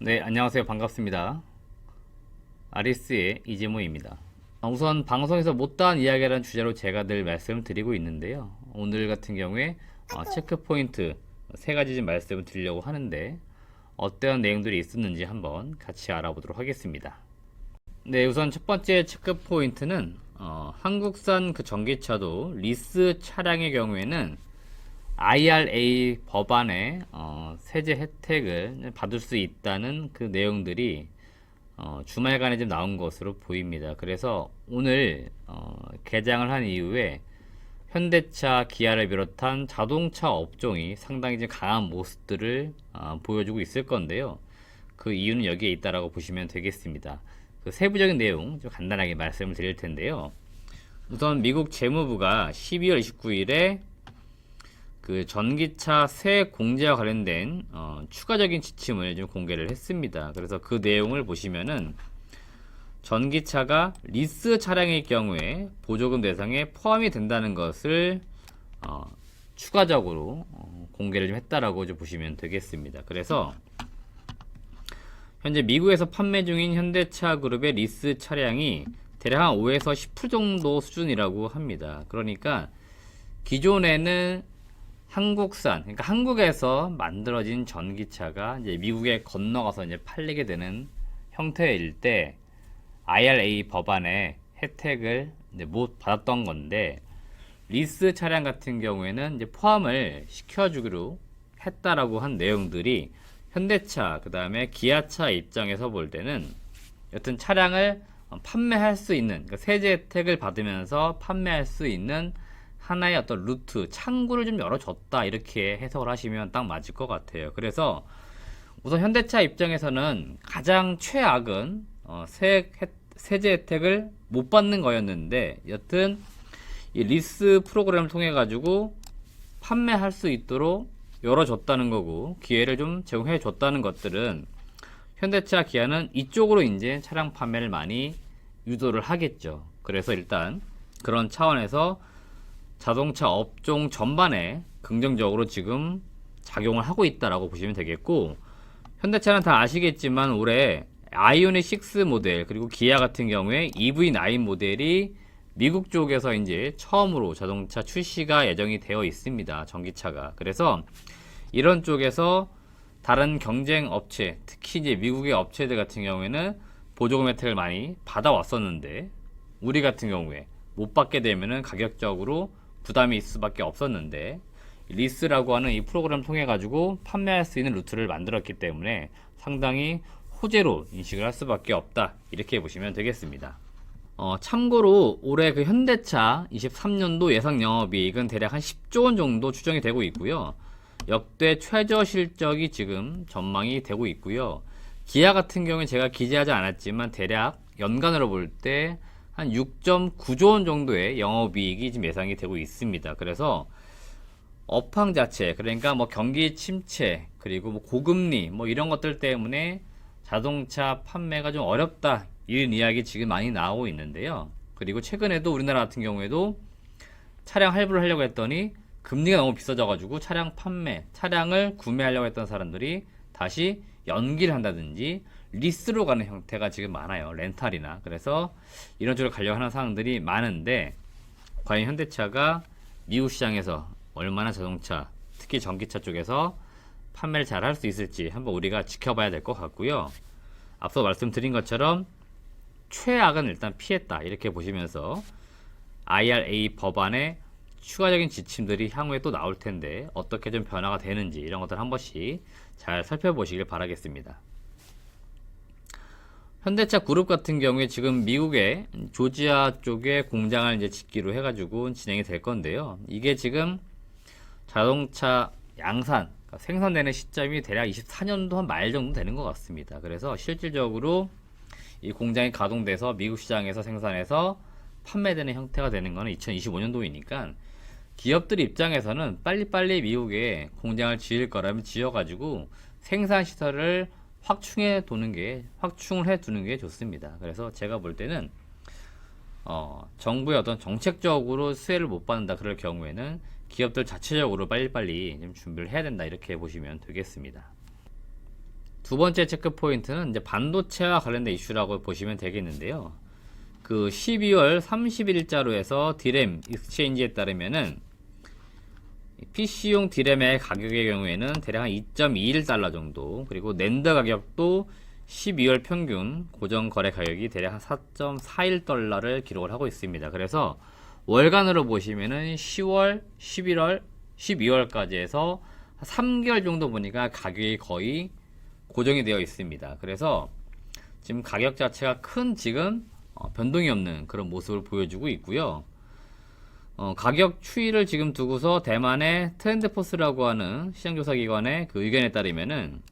네, 안녕하세요. 반갑습니다. 아리스의 이재모입니다. 우선 방송에서 못다한 이야기라는 주제로 제가 늘 말씀드리고 있는데요. 오늘 같은 경우에 체크포인트 세 가지 좀 말씀을 드리려고 하는데 어떠한 내용들이 있었는지 한번 같이 알아보도록 하겠습니다. 네, 우선 첫 번째 체크포인트는 한국산 그 전기차도 리스 차량의 경우에는 IRA 법안의 세제 혜택을 받을 수 있다는 그 내용들이 주말간에 좀 나온 것으로 보입니다. 그래서 오늘 개장을 한 이후에 현대차, 기아를 비롯한 자동차 업종이 상당히 좀 강한 모습들을 보여주고 있을 건데요. 그 이유는 여기에 있다라고 보시면 되겠습니다. 그 세부적인 내용 좀 간단하게 말씀을 드릴 텐데요. 우선 미국 재무부가 12월 29일에 그 전기차 세 공제와 관련된 추가적인 지침을 좀 공개를 했습니다. 그래서 그 내용을 보시면은 전기차가 리스 차량의 경우에 보조금 대상에 포함이 된다는 것을 추가적으로 공개를 좀 했다라고 좀 보시면 되겠습니다. 그래서 현재 미국에서 판매 중인 현대차 그룹의 리스 차량이 대략 한 5에서 10% 정도 수준이라고 합니다. 그러니까 기존에는 한국산, 그러니까 한국에서 만들어진 전기차가 이제 미국에 건너가서 이제 팔리게 되는 형태일 때 IRA 법안의 혜택을 이제 못 받았던 건데 리스 차량 같은 경우에는 이제 포함을 시켜주기로 했다라고 한 내용들이 현대차, 그 다음에 기아차 입장에서 볼 때는 여튼 차량을 판매할 수 있는, 그러니까 세제 혜택을 받으면서 판매할 수 있는 하나의 어떤 루트, 창구를 좀 열어줬다, 이렇게 해석을 하시면 딱 맞을 것 같아요. 그래서 우선 현대차 입장에서는 가장 최악은 세제 혜택을 못 받는 거였는데 여튼 이 리스 프로그램을 통해 가지고 판매할 수 있도록 열어줬다는 거고 기회를 좀 제공해 줬다는 것들은 현대차, 기아는 이쪽으로 이제 차량 판매를 많이 유도를 하겠죠. 그래서 일단 그런 차원에서 자동차 업종 전반에 긍정적으로 지금 작용을 하고 있다라고 보시면 되겠고, 현대차는 다 아시겠지만 올해 아이오닉 6 모델 그리고 기아 같은 경우에 EV9 모델이 미국 쪽에서 이제 처음으로 자동차 출시가 예정이 되어 있습니다. 전기차가. 그래서 이런 쪽에서 다른 경쟁 업체, 특히 이제 미국의 업체들 같은 경우에는 보조금 혜택을 많이 받아왔었는데 우리 같은 경우에 못 받게 되면은 가격적으로 부담이 있을 수밖에 없었는데 리스라고 하는 이 프로그램을 통해 가지고 판매할 수 있는 루트를 만들었기 때문에 상당히 호재로 인식을 할 수밖에 없다, 이렇게 보시면 되겠습니다. 참고로 올해 그 현대차 23년도 예상 영업이익은 대략 한 10조 원 정도 추정이 되고 있고요. 역대 최저 실적이 지금 전망이 되고 있고요. 기아 같은 경우에 제가 기재하지 않았지만 대략 연간으로 볼 때 한 6.9조 원 정도의 영업이익이 지금 예상이 되고 있습니다. 그래서 업황 자체, 그러니까 뭐 경기 침체 그리고 뭐 고금리 뭐 이런 것들 때문에 자동차 판매가 좀 어렵다, 이런 이야기 지금 많이 나오고 있는데요. 그리고 최근에도 우리나라 같은 경우에도 차량 할부를 하려고 했더니 금리가 너무 비싸져 가지고 차량 판매, 차량을 구매하려고 했던 사람들이 다시 연기를 한다든지 리스로 가는 형태가 지금 많아요. 렌탈이나. 그래서 이런 쪽으로 가려고 하는 상황들이 많은데 과연 현대차가 미국 시장에서 얼마나 자동차, 특히 전기차 쪽에서 판매를 잘 할 수 있을지 한번 우리가 지켜봐야 될 것 같고요. 앞서 말씀드린 것처럼 최악은 일단 피했다, 이렇게 보시면서 IRA 법안의 추가적인 지침들이 향후에 또 나올 텐데 어떻게 좀 변화가 되는지 이런 것들 한 번씩 잘 살펴보시길 바라겠습니다. 현대차 그룹 같은 경우에 지금 미국의 조지아 쪽에 공장을 이제 짓기로 해가지고 진행이 될 건데요. 이게 지금 자동차 양산, 그러니까 생산되는 시점이 대략 24년도 한 말 정도 되는 것 같습니다. 그래서 실질적으로 이 공장이 가동돼서 미국 시장에서 생산해서 판매되는 형태가 되는 거는 2025년도이니까 기업들 입장에서는 빨리빨리 미국에 공장을 지을 거라면 지어가지고 생산 시설을 확충을 해 두는 게 좋습니다. 그래서 제가 볼 때는 정부의 어떤 정책적으로 수혜를 못 받는다 그럴 경우에는 기업들 자체적으로 빨리빨리 좀 준비를 해야 된다, 이렇게 보시면 되겠습니다. 첫 번째 체크포인트는 현대차 리스 차량의 경우에 리스 차량이 두 번째 체크 포인트는 이제 반도체와 관련된 이슈라고 보시면 되겠는데요. 그 12월 30일자로 해서 디램 익스체인지에 따르면은 PC용 디램의 가격의 경우에는 대략 한 2.21달러 정도, 그리고 낸드 가격도 12월 평균 고정 거래 가격이 대략 한 4.41달러를 기록을 하고 있습니다. 그래서 월간으로 보시면은 10월, 11월, 12월까지 해서 3개월 정도 보니까 가격이 거의 고정이 되어 있습니다. 그래서 지금 가격 자체가 큰 지금 변동이 없는 그런 모습을 보여주고 있고요. 가격 추이를 지금 두고서 대만의 트렌드포스라고 하는 시장조사기관의 그 의견에 따르면은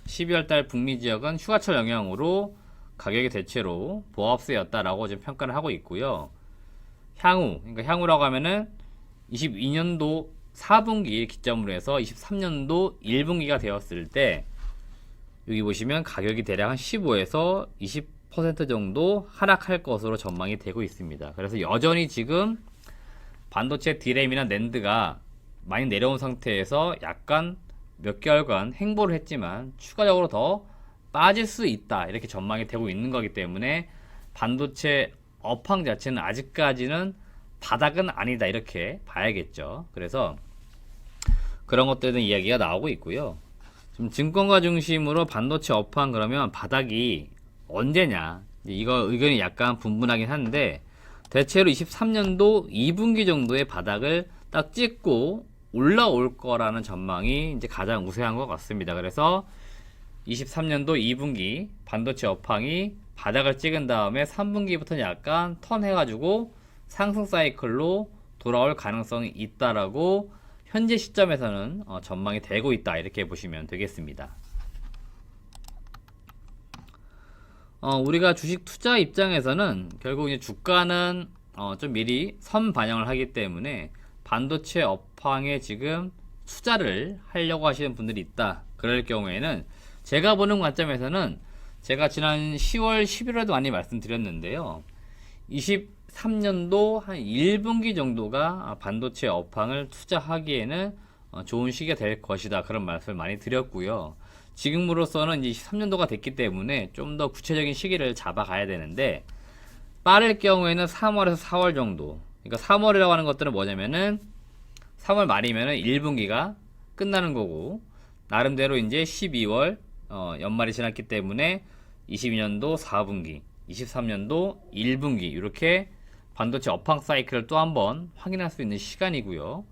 12월달 북미 지역은 휴가철 영향으로 가격이 대체로 보합세였다라고 지금 평가를 하고 있고요. 그러니까 향후라고 하면은 22년도 4분기 기점으로 해서 23년도 1분기가 되었을 때 여기 보시면 가격이 대략 한 15에서 20% 정도 하락할 것으로 전망이 되고 있습니다. 그래서 여전히 지금 반도체 디램이나 낸드가 많이 내려온 상태에서 약간 몇 개월간 행보를 했지만 추가적으로 더 빠질 수 있다, 이렇게 전망이 되고 있는 거기 때문에 반도체 업황 자체는 아직까지는 바닥은 아니다, 이렇게 봐야겠죠. 그래서 그런 것들에 대한 이야기가 나오고 있고요. 지금 증권가 중심으로 반도체 업황 그러면 바닥이 언제냐, 이거 의견이 약간 분분하긴 한데 대체로 23년도 2분기 정도의 바닥을 딱 찍고 올라올 거라는 전망이 이제 가장 우세한 것 같습니다. 그래서 23년도 2분기 반도체 업황이 바닥을 찍은 다음에 3분기부터는 약간 턴 해가지고 상승 사이클로 돌아올 가능성이 있다라고 현재 시점에서는 전망이 되고 있다, 이렇게 보시면 되겠습니다. 우리가 주식 투자 입장에서는 결국 이제 주가는 좀 미리 선 반영을 하기 때문에 반도체 업황에 지금 투자를 하려고 하시는 분들이 있다, 그럴 경우에는 제가 보는 관점에서는 제가 지난 10월 11월에도 많이 말씀드렸는데요, 23년도 한 1분기 정도가 반도체 업황을 투자하기에는 좋은 시기가 될 것이다, 그런 말씀을 많이 드렸고요. 지금으로서는 이제 23년도가 됐기 때문에 좀 더 구체적인 시기를 잡아가야 되는데, 빠를 경우에는 3월에서 4월 정도, 그러니까 3월이라고 하는 것들은 뭐냐면은 3월 말이면은 1분기가 끝나는 거고, 나름대로 이제 12월 연말이 지났기 때문에 22년도 4분기, 23년도 1분기 이렇게 반도체 업황 사이클을 또 한번 확인할 수 있는 시간이고요.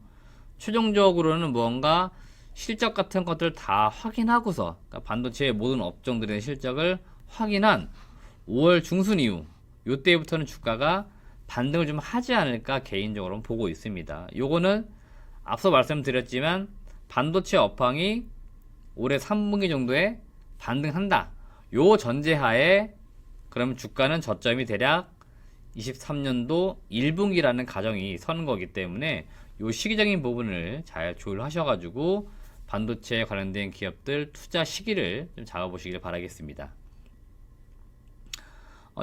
최종적으로는 무언가 실적 같은 것들 다 확인하고서, 그러니까 반도체의 모든 업종들의 실적을 확인한 5월 중순 이후 요때부터는 주가가 반등을 좀 하지 않을까 개인적으로는 보고 있습니다. 요거는 앞서 말씀드렸지만 반도체 업황이 올해 3분기 정도에 반등한다, 요 전제하에 그러면 주가는 저점이 대략 23년도 1분기라는 가정이 서는 거기 때문에 요 시기적인 부분을 잘 조율하셔가지고 반도체에 관련된 기업들 투자 시기를 좀 잡아보시길 바라겠습니다.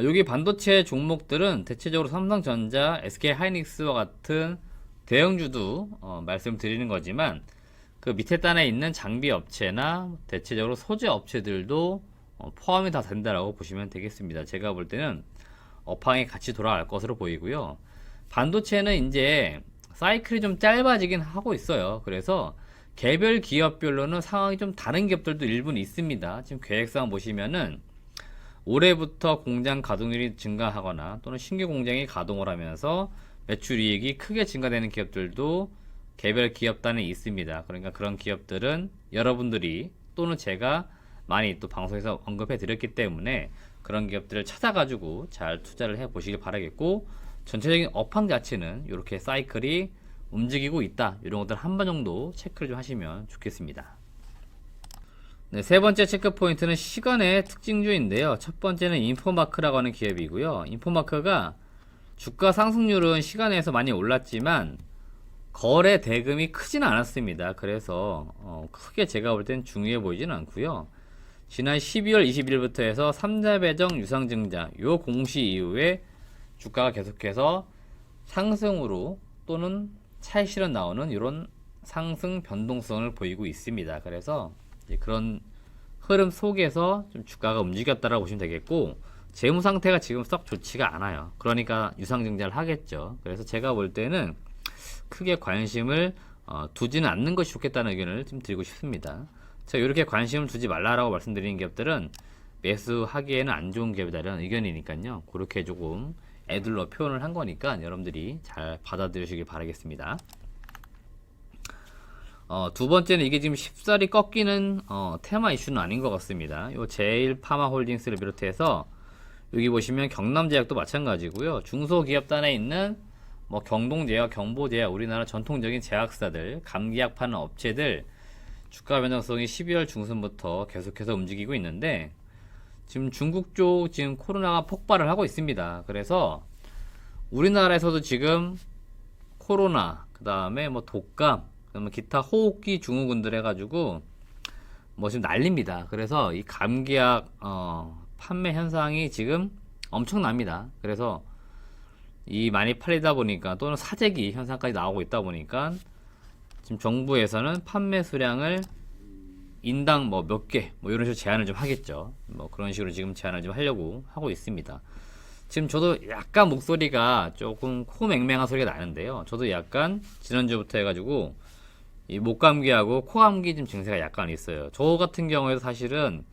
여기 반도체 종목들은 대체적으로 삼성전자, SK하이닉스와 같은 대형주도 말씀드리는 거지만 그 밑에 단에 있는 장비 업체나 대체적으로 소재 업체들도 포함이 다 된다라고 보시면 되겠습니다. 제가 볼 때는 업황이 같이 돌아갈 것으로 보이고요. 반도체는 이제 사이클이 좀 짧아지긴 하고 있어요. 그래서 개별 기업별로는 상황이 좀 다른 기업들도 일부는 있습니다. 지금 계획상 보시면은 올해부터 공장 가동률이 증가하거나 또는 신규 공장이 가동을 하면서 매출이익이 크게 증가되는 기업들도 개별 기업단에 있습니다. 그러니까 그런 기업들은 여러분들이 또는 제가 많이 또 방송에서 언급해 드렸기 때문에 그런 기업들을 찾아가지고 잘 투자를 해 보시길 바라겠고, 전체적인 업황 자체는 이렇게 사이클이 움직이고 있다, 이런 것들 한 번 정도 체크를 좀 하시면 좋겠습니다. 네, 세 번째 체크 포인트는 시간의 특징주인데요. 첫 번째는 인포마크라고 하는 기업이고요. 인포마크가 주가 상승률은 시간에서 많이 올랐지만 거래 대금이 크지는 않았습니다. 그래서 크게 제가 볼 땐 중요해 보이지는 않고요. 지난 12월 20일부터 해서 3자 배정 유상증자 요 공시 이후에 주가가 계속해서 상승으로 또는 차익 실현 나오는 이런 상승 변동성을 보이고 있습니다. 그래서 이제 그런 흐름 속에서 좀 주가가 움직였다라고 보시면 되겠고, 재무 상태가 지금 썩 좋지가 않아요. 그러니까 유상증자를 하겠죠. 그래서 제가 볼 때는 크게 관심을 두지는 않는 것이 좋겠다는 의견을 좀 드리고 싶습니다. 제가 이렇게 관심을 두지 말라라고 말씀드리는 기업들은 매수하기에는 안 좋은 기업이라는 의견이니까요. 그렇게 조금 애들로 표현을 한 거니까 여러분들이 잘 받아들이시길 바라겠습니다. 두 번째는 이게 지금 쉽사리 꺾이는 테마 이슈는 아닌 것 같습니다. 요 제일파마홀딩스를 비롯해서 여기 보시면 경남제약도 마찬가지고요. 중소기업단에 있는 뭐 경동제약, 경보제약, 우리나라 전통적인 제약사들, 감기약 파는 업체들 주가 변동성이 12월 중순부터 계속해서 움직이고 있는데, 지금 중국 쪽 지금 코로나가 폭발을 하고 있습니다. 그래서 우리나라에서도 지금 코로나, 그 다음에 뭐 독감, 그다음에 기타 호흡기 증후군들 해가지고 뭐 지금 난립니다. 그래서 이 감기약 판매 현상이 지금 엄청납니다. 그래서 이 많이 팔리다 보니까, 또는 사재기 현상까지 나오고 있다 보니까 지금 정부에서는 판매 수량을 인당 뭐 몇 개, 뭐 이런 식으로 제한을 좀 하겠죠. 뭐 그런 식으로 지금 제한을 좀 하려고 하고 있습니다. 지금 저도 약간 목소리가 조금 코맹맹한 소리가 나는데요. 저도 약간 지난주부터 해가지고 이 목감기하고 코감기 좀 증세가 약간 있어요. 저 같은 경우에도 사실은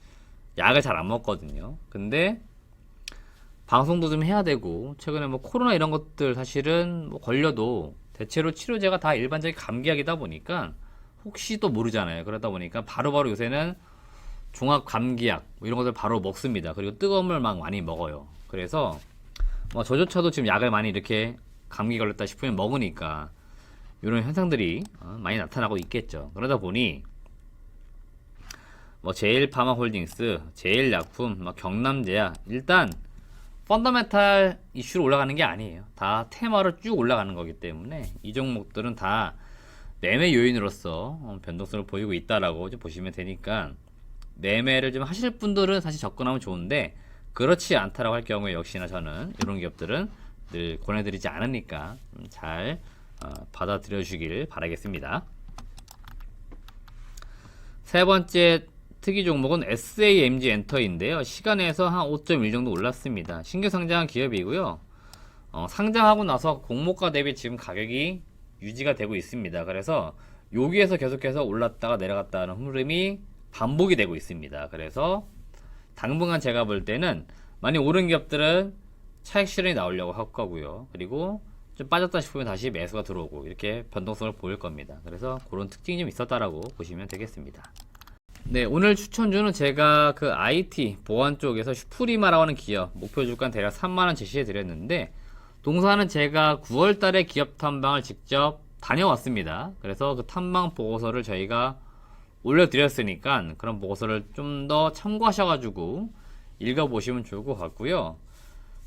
약을 잘 안 먹거든요. 근데 방송도 좀 해야 되고, 최근에 뭐 코로나 이런 것들 사실은 뭐 걸려도 대체로 치료제가 다 일반적인 감기약이다 보니까 혹시 또 모르잖아요. 그러다 보니까 바로바로 요새는 종합 감기약 뭐 이런 것들 바로 먹습니다. 그리고 뜨거운 물 막 많이 먹어요. 그래서 뭐 저조차도 지금 약을 많이 이렇게 감기 걸렸다 싶으면 먹으니까 이런 현상들이 많이 나타나고 있겠죠. 그러다 보니 뭐 제일파마홀딩스, 제일약품, 뭐 경남제약, 일단 펀더멘탈 이슈로 올라가는 게 아니에요. 다 테마로 쭉 올라가는 거기 때문에 이 종목들은 다 매매 요인으로서 변동성을 보이고 있다라고 좀 보시면 되니까, 매매를 좀 하실 분들은 사실 접근하면 좋은데, 그렇지 않다라고 할 경우에 역시나 저는 이런 기업들은 늘 권해드리지 않으니까 잘 받아들여 주길 바라겠습니다. 세 번째 특이 종목은 SAMG 엔터인데요. 시간에서 한 5.1 정도 올랐습니다. 신규 상장한 기업이고요. 상장하고 나서 공모가 대비 지금 가격이 유지가 되고 있습니다. 그래서 여기에서 계속해서 올랐다가 내려갔다는 흐름이 반복이 되고 있습니다. 그래서 당분간 제가 볼 때는 많이 오른 기업들은 차익 실현이 나오려고 할 거고요. 그리고 좀 빠졌다 싶으면 다시 매수가 들어오고, 이렇게 변동성을 보일 겁니다. 그래서 그런 특징이 좀 있었다라고 보시면 되겠습니다. 네, 오늘 추천주는 제가 그 IT 보안 쪽에서 슈프리마라고 하는 기업 목표 주가 대략 3만원 제시해 드렸는데, 동사는 제가 9월 달에 기업 탐방을 직접 다녀왔습니다. 그래서 그 탐방 보고서를 저희가 올려드렸으니까 그런 보고서를 좀 더 참고하셔가지고 읽어보시면 좋을 것 같고요.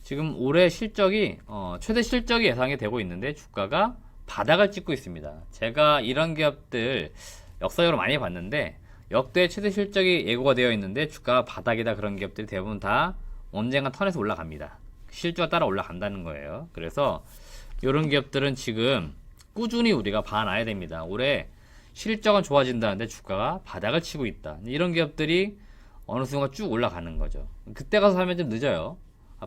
지금 올해 실적이 최대 실적이 예상이 되고 있는데 주가가 바닥을 찍고 있습니다. 제가 이런 기업들 역사적으로 많이 봤는데, 역대 최대 실적이 예고가 되어 있는데 주가가 바닥이다, 그런 기업들이 대부분 다 언젠가 턴에서 올라갑니다. 실주가 따라 올라간다는 거예요. 그래서 이런 기업들은 지금 꾸준히 우리가 봐놔야 됩니다. 올해 실적은 좋아진다는데 주가가 바닥을 치고 있다. 이런 기업들이 어느 순간 쭉 올라가는 거죠. 그때 가서 사면 좀 늦어요.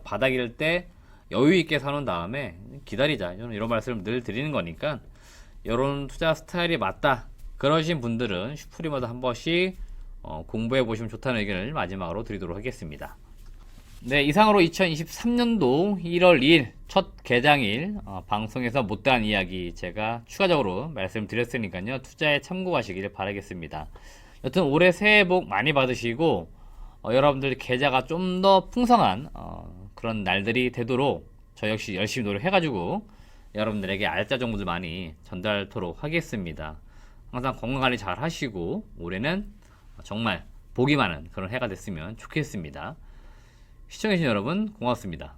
바닥일 때 여유 있게 사놓은 다음에 기다리자, 저는 이런 말씀을 늘 드리는 거니까, 이런 투자 스타일이 맞다 그러신 분들은 슈프리마도 한 번씩 공부해 보시면 좋다는 의견을 마지막으로 드리도록 하겠습니다. 네, 이상으로 2023년도 1월 2일 첫 개장일 방송에서 못다한 이야기 제가 추가적으로 말씀드렸으니까요, 투자에 참고하시길 바라겠습니다. 여튼 올해 새해 복 많이 받으시고 여러분들 계좌가 좀 더 풍성한 그런 날들이 되도록 저 역시 열심히 노력해가지고 여러분들에게 알짜 정보들 많이 전달토록 하겠습니다. 항상 건강관리 잘 하시고 올해는 정말 복이 많은 그런 해가 됐으면 좋겠습니다. 시청해주신 여러분 고맙습니다.